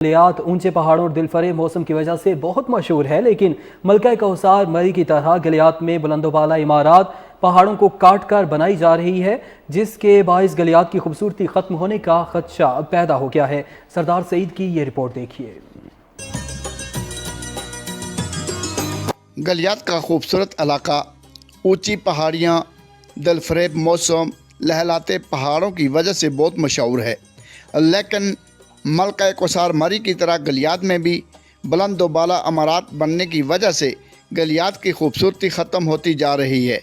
गलियात ऊंचे पहाड़ों और दिलफरेब मौसम की वजह से बहुत मशहूर है, लेकिन मलका कौसार मरी की तरह गलियात में बुलंदोबाला इमारत पहाड़ों को काट कर बनाई जा रही है, जिसके बाइस गलियात की खूबसूरती खत्म होने का खदशा पैदा हो गया है। सरदार सईद की ये रिपोर्ट देखिए। गलियात का खूबसूरत इलाका, ऊंची पहाड़ियाँ, दिलफरेब मौसम, लहलाते पहाड़ों की वजह से बहुत मशहूर है, लेकिन मलका कौसार मरी की तरह गलियात में भी बुलंद व बाला इमारत बनने की वजह से गलियात की खूबसूरती ख़त्म होती जा रही है।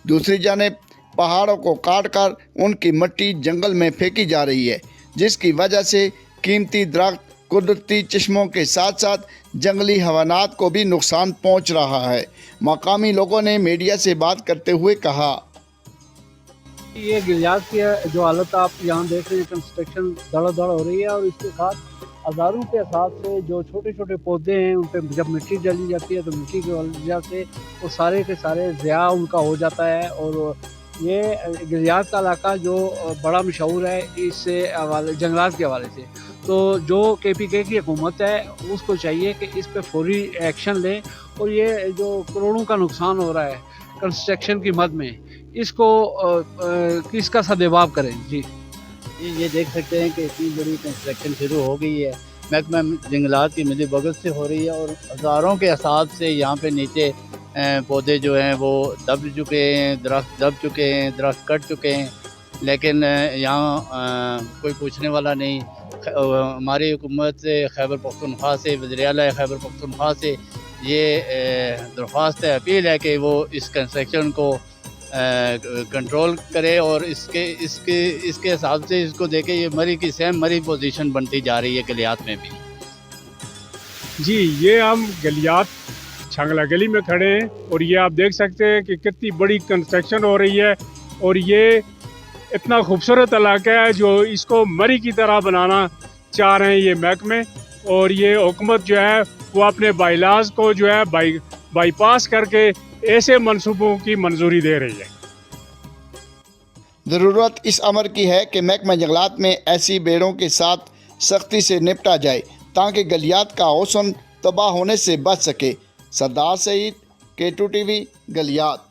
दूसरी जानिब पहाड़ों को काट कर उनकी मिट्टी जंगल में फेंकी जा रही है, जिसकी वजह से कीमती दरख्त, कुदरती चश्मों के साथ साथ जंगली हैवानात को भी नुकसान पहुंच रहा है। मकामी लोगों ने मीडिया से बात करते हुए कहा, ये गलियात की जो हालत आप यहाँ देख रहे हैं, कंस्ट्रक्शन धड़ाधड़ हो रही है और इसके साथ हज़ारों के हिसाब से जो छोटे छोटे पौधे हैं उन पर जब मिट्टी डाली जाती है तो मिट्टी की वजह से वो सारे के सारे ज़िया उनका हो जाता है। और ये गलियात का इलाका जो बड़ा मशहूर है इससे हवाले जंगलात के हवाले से, तो जो KPK की हुकूमत है उसको चाहिए कि इस पर फौरी एक्शन लें और ये जो करोड़ों का नुकसान हो रहा है कंस्ट्रक्शन की मद में, इसको किसका सद्भाव करें। जी ये देख सकते हैं कि इतनी बड़ी कंस्ट्रक्शन शुरू हो गई है, महकमा जंगलात की मिली बगल से हो रही है और हज़ारों के हिसाब से यहाँ पे नीचे पौधे जो हैं वो दब चुके हैं, दरख्त दब चुके हैं, दरख्त कट चुके हैं, लेकिन यहाँ कोई पूछने वाला नहीं। हमारी हुकूमत से खैबर पख्तूनख्वा से, वज़ीर आला खैबर पख्तूनख्वा से ये दरख्वास्त है, अपील है कि वो इस कंस्ट्रक्शन को कंट्रोल करे और इसके हिसाब से इसको देखे। ये मरी की सेम मरी पोजीशन बनती जा रही है गलियात में भी। जी, ये हम गलियात छांगला गली में खड़े हैं और ये आप देख सकते हैं कि कितनी बड़ी कंस्ट्रक्शन हो रही है और ये इतना खूबसूरत इलाका है जो इसको मरी की तरह बनाना चाह रहे हैं ये महकमे, और ये हुकूमत जो है वो अपने बाइलाज को जो है बाईपास करके ऐसे मंसूबों की मंजूरी दे रही है। ज़रूरत इस अमर की है कि महकमा जंगलात में ऐसी बेड़ों के साथ सख्ती से निपटा जाए ताकि गलियात का हुस्न तबाह होने से बच सके। सरदार सईद, K2 TV, गलियात।